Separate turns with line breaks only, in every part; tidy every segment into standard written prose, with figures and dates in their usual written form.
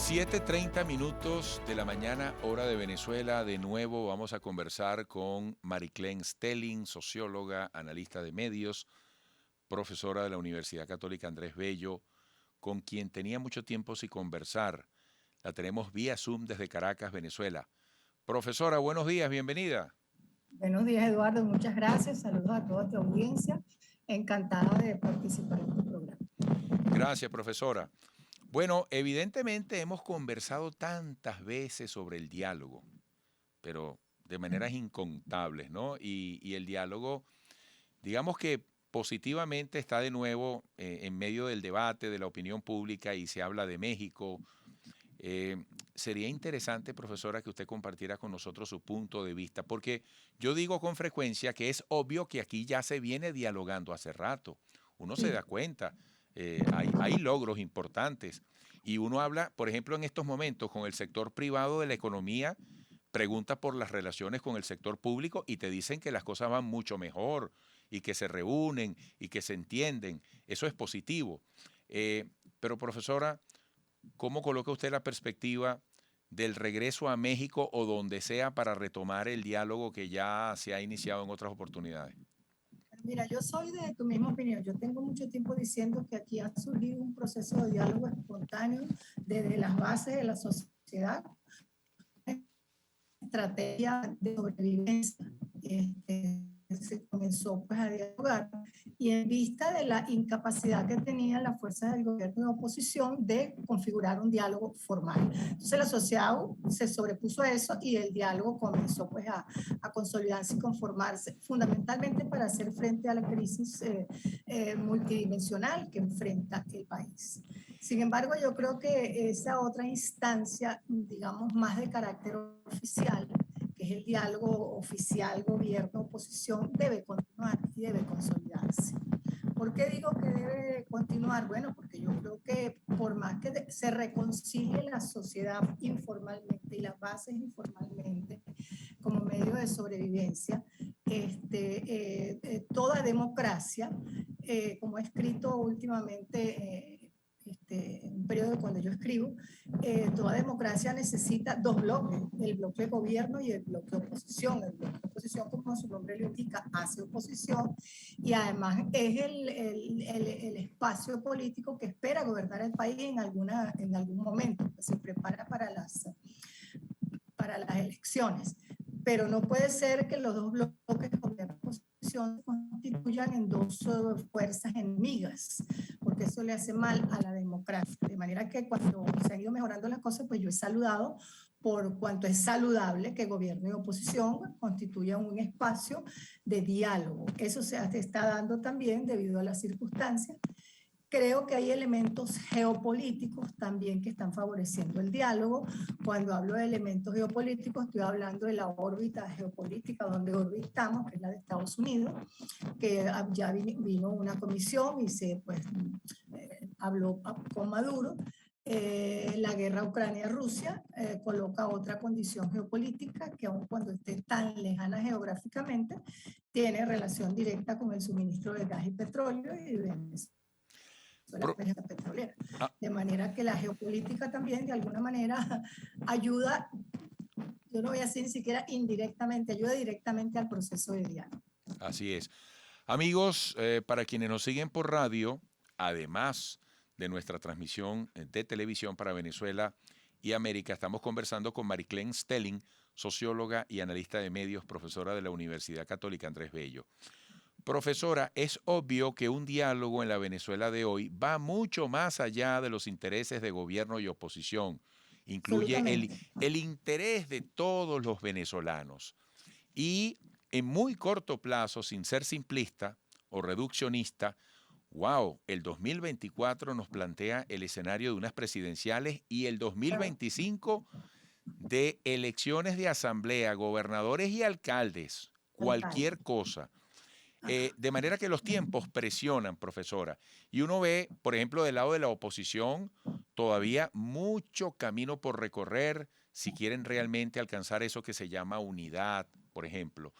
7:30 de la mañana, hora de Venezuela. De nuevo vamos a conversar con Mariclén Stelling, socióloga, analista de medios, profesora de la Universidad Católica Andrés Bello, con quien tenía mucho tiempo sin conversar. La tenemos vía Zoom desde Caracas, Venezuela. Profesora, buenos días, bienvenida.
Buenos días, Eduardo, muchas gracias. Saludos a toda tu audiencia. Encantada de participar en tu programa.
Gracias, profesora. Bueno, evidentemente hemos conversado tantas veces sobre el diálogo, pero de maneras incontables, ¿no? Y el diálogo, digamos que positivamente está de nuevo en medio del debate, de la opinión pública, y se habla de México. Sería interesante, profesora, que usted compartiera con nosotros su punto de vista, porque yo digo con frecuencia que es obvio que aquí ya se viene dialogando hace rato. Uno se da cuenta, hay logros importantes, y uno habla, por ejemplo, en estos momentos con el sector privado de la economía, pregunta por las relaciones con el sector público y te dicen que las cosas van mucho mejor y que se reúnen y que se entienden. Eso es positivo. Pero profesora, ¿cómo coloca usted la perspectiva del regreso a México o donde sea para retomar el diálogo que ya se ha iniciado en otras oportunidades?
Mira, yo soy de tu misma opinión. Yo tengo mucho tiempo diciendo que aquí ha surgido un proceso de diálogo espontáneo desde las bases de la sociedad, estrategia de sobrevivencia. Se comenzó pues a dialogar y en vista de la incapacidad que tenían las fuerzas del gobierno de oposición de configurar un diálogo formal. Entonces la sociedad se sobrepuso a eso y el diálogo comenzó pues a consolidarse y conformarse fundamentalmente para hacer frente a la crisis multidimensional que enfrenta el país. Sin embargo, yo creo que esa otra instancia, digamos, más de carácter oficial, que es el diálogo oficial gobierno-oposición, debe continuar y debe consolidarse. ¿Por qué digo que debe continuar? Bueno, porque yo creo que por más que se reconcilie la sociedad informalmente y las bases informalmente como medio de sobrevivencia, toda democracia, como he escrito últimamente, en un periodo cuando yo escribo, toda democracia necesita dos bloques, el bloque de gobierno y el bloque de oposición. El bloque de oposición, como su nombre lo indica, hace oposición y además es el espacio político que espera gobernar el país en algún momento, que se prepara para las elecciones. Pero no puede ser que los dos bloques de gobierno y oposición se constituyan en dos fuerzas enemigas, porque eso le hace mal a la democracia. De manera que cuando se han ido mejorando las cosas, pues yo he saludado por cuanto es saludable que gobierno y oposición constituyan un espacio de diálogo. Eso se está dando también debido a las circunstancias. Creo que hay elementos geopolíticos también que están favoreciendo el diálogo. Cuando hablo de elementos geopolíticos, estoy hablando de la órbita geopolítica donde orbitamos, que es la de Estados Unidos, que ya vino una comisión y se habló con Maduro. La guerra Ucrania-Rusia coloca otra condición geopolítica que aun cuando esté tan lejana geográficamente, tiene relación directa con el suministro de gas y petróleo y de Venezuela. Petrolera. De manera que la geopolítica también de alguna manera ayuda, yo no voy a decir ni siquiera indirectamente, ayuda directamente al proceso de diálogo.
Así es. Amigos, para quienes nos siguen por radio, además de nuestra transmisión de televisión para Venezuela y América, estamos conversando con Mariclén Stelling, socióloga y analista de medios, profesora de la Universidad Católica Andrés Bello. Profesora, es obvio que un diálogo en la Venezuela de hoy va mucho más allá de los intereses de gobierno y oposición. Incluye el interés de todos los venezolanos. Y en muy corto plazo, sin ser simplista o reduccionista, wow, el 2024 nos plantea el escenario de unas presidenciales y el 2025 de elecciones de asamblea, gobernadores y alcaldes, cualquier cosa. De manera que los tiempos presionan, profesora. Y uno ve, por ejemplo, del lado de la oposición, todavía mucho camino por recorrer si quieren realmente alcanzar eso que se llama unidad, por ejemplo.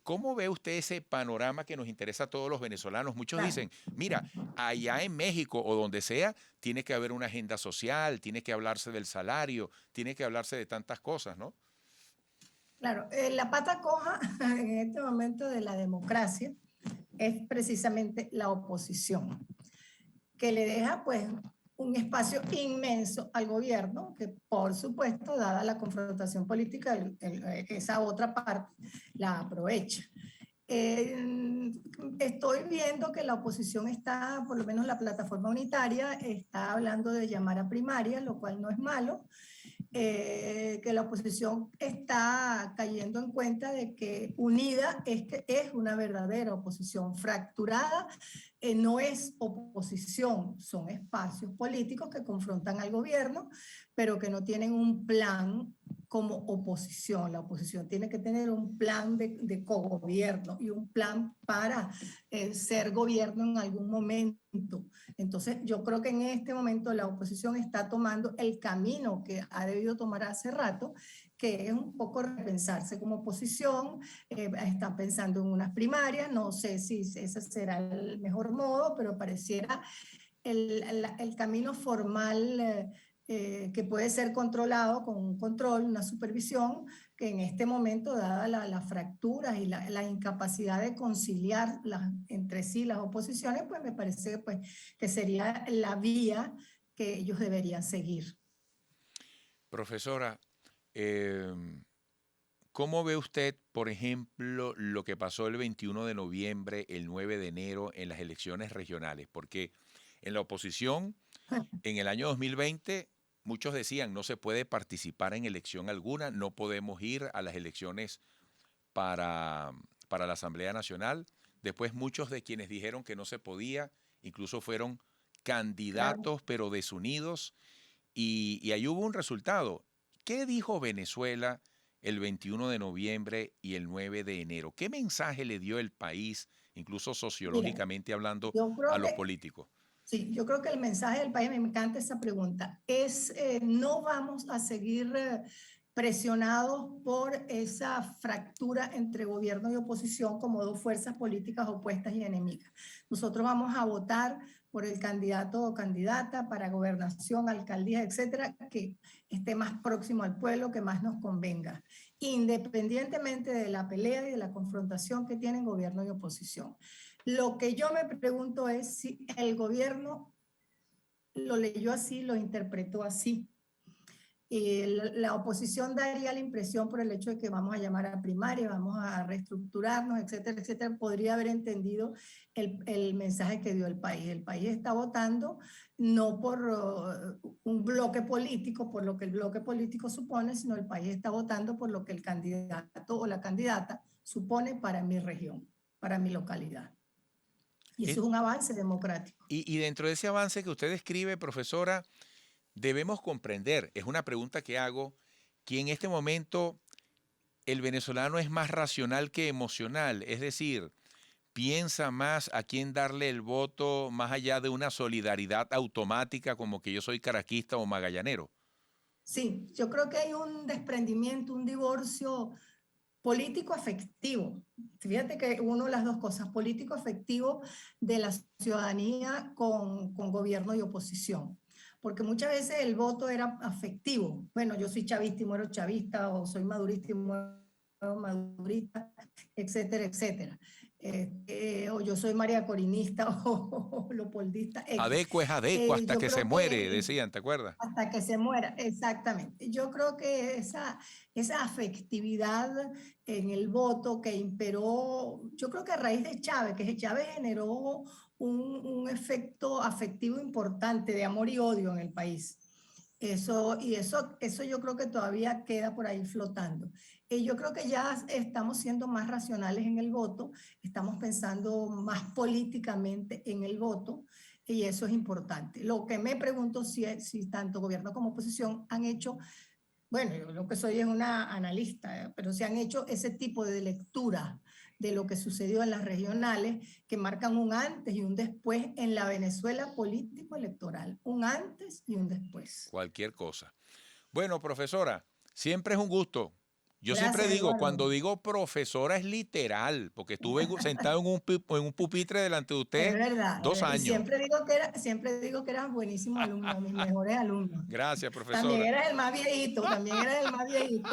¿Cómo ve usted ese panorama que nos interesa a todos los venezolanos? Muchos
Claro,
dicen, mira, allá en México o donde sea, tiene que haber una agenda social, tiene que hablarse del salario, tiene que hablarse de tantas cosas, ¿no?
claro. La pata coja en este momento de la democracia es precisamente la oposición, que le deja pues un espacio inmenso al gobierno, que por supuesto, dada la confrontación política, esa otra parte la aprovecha. Estoy viendo que la oposición está, por lo menos la plataforma unitaria, está hablando de llamar a primaria, lo cual no es malo, que la oposición está cayendo en cuenta de que unida que es una verdadera oposición. Fracturada no es oposición, son espacios políticos que confrontan al gobierno, pero que no tienen un plan como oposición. La oposición tiene que tener un plan de cogobierno y un plan para ser gobierno en algún momento. Entonces, yo creo que en este momento la oposición está tomando el camino que ha debido tomar hace rato, que es un poco repensarse como oposición. Están pensando en unas primarias, no sé si ese será el mejor modo, pero pareciera el camino formal que puede ser controlado con un control, una supervisión, que en este momento, dada las fracturas y la incapacidad de conciliar entre sí las oposiciones, pues me parece pues, que sería la vía que ellos deberían seguir.
Profesora, eh, ¿cómo ve usted, por ejemplo, lo que pasó el 21 de noviembre, el 9 de enero en las elecciones regionales? Porque en la oposición, en el año 2020, muchos decían no se puede participar en elección alguna, no podemos ir a las elecciones para, para la Asamblea Nacional. Después muchos de quienes dijeron que no se podía, incluso fueron
Claro.
candidatos pero desunidos y ahí hubo un resultado. ¿Qué dijo Venezuela el 21 de noviembre y el 9 de enero? ¿Qué mensaje le dio el país, incluso
Mira,
sociológicamente hablando,
yo
a
creo
los
que
políticos?
sí, yo creo que el mensaje del país, me encanta esa pregunta, es no vamos a seguir presionados por esa fractura entre gobierno y oposición como dos fuerzas políticas opuestas y enemigas. Nosotros vamos a votar por el candidato o candidata para gobernación, alcaldía, etcétera, que esté más próximo al pueblo, que más nos convenga, independientemente de la pelea y de la confrontación que tienen gobierno y oposición. Lo que yo me pregunto es si el gobierno lo leyó así, lo interpretó así. La oposición daría la impresión por el hecho de que vamos a llamar a primaria, vamos a reestructurarnos, etcétera, etcétera. Podría haber entendido el mensaje que dio el país. El país está votando no por un bloque político, por lo que el bloque político supone, sino el país está votando por lo que el candidato o la candidata supone para mi región, para mi localidad. Y eso
Es-
es un avance democrático.
y dentro de ese avance que usted describe, profesora, debemos comprender, es una pregunta que hago, que en este momento el venezolano es más racional que emocional, es decir, piensa más a quién darle el voto más allá de una solidaridad automática como que yo soy caraquista o magallanero.
Sí, yo creo que hay un desprendimiento, un divorcio político afectivo. Fíjate que uno de las dos cosas, político afectivo de la ciudadanía con gobierno y oposición. Porque muchas veces el voto era afectivo. Bueno, yo soy chavista y muero chavista, o soy madurista y muero madurista, etcétera, etcétera. O yo soy María Corinista o Leopoldista X.
Adeco es adeco hasta
Yo
que se
creo
muere,
que
decían, ¿te acuerdas?
hasta que se muera, exactamente. Yo creo que esa afectividad en el voto que imperó, yo creo que a raíz de Chávez, que Chávez generó un efecto afectivo importante de amor y odio en el país. Eso yo creo que todavía queda por ahí flotando. Yo creo que ya estamos siendo más racionales en el voto, estamos pensando más políticamente en el voto y eso es importante. Lo que me pregunto si tanto gobierno como oposición han hecho, bueno, yo lo que soy es una analista, pero si han hecho ese tipo de lectura de lo que sucedió en las regionales que marcan un antes y un después en la Venezuela político-electoral, un antes y un después.
Cualquier cosa. Bueno, profesora, siempre es un gusto Yo siempre
Gracias,
digo, cuando
Eduardo.
digo profesora es literal, porque estuve sentado en un pupitre delante de
Es
usted
verdad.
2
Y
años.
siempre digo que eras buenísimo alumno, mis mejores alumnos.
Gracias,
También
profesora.
eras el más viejito, también eras el más viejito,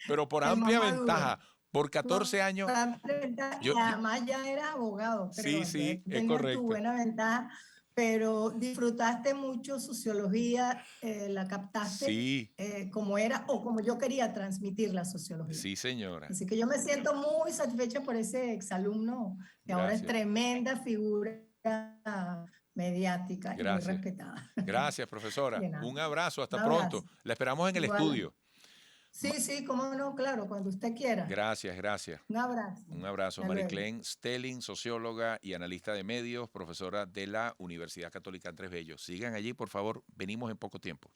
Pero por
el más
amplia
maduro.
ventaja, por 14 años,
Y
yo, yo-
además ya eras abogado,
sí,
pero ya
sí, es
tenías tu
correcto.
buena ventaja, pero disfrutaste mucho sociología, la captaste
Sí,
como era o como yo quería transmitir la sociología.
sí, señora.
Así que yo me siento muy satisfecha por ese exalumno que ahora es
Gracias,
tremenda figura mediática y muy
gracias.
respetada.
Gracias, profesora.
De nada.
Un abrazo,
Un
hasta pronto.
abrazo.
La esperamos en el
Igual.
estudio.
Sí, sí, cómo no, claro, cuando usted quiera.
Gracias, gracias.
Un abrazo.
Un abrazo,
Hasta luego.
Mariclén Stelling, socióloga y analista de medios, profesora de la Universidad Católica Andrés Bello. Sigan allí, por favor. Venimos en poco tiempo.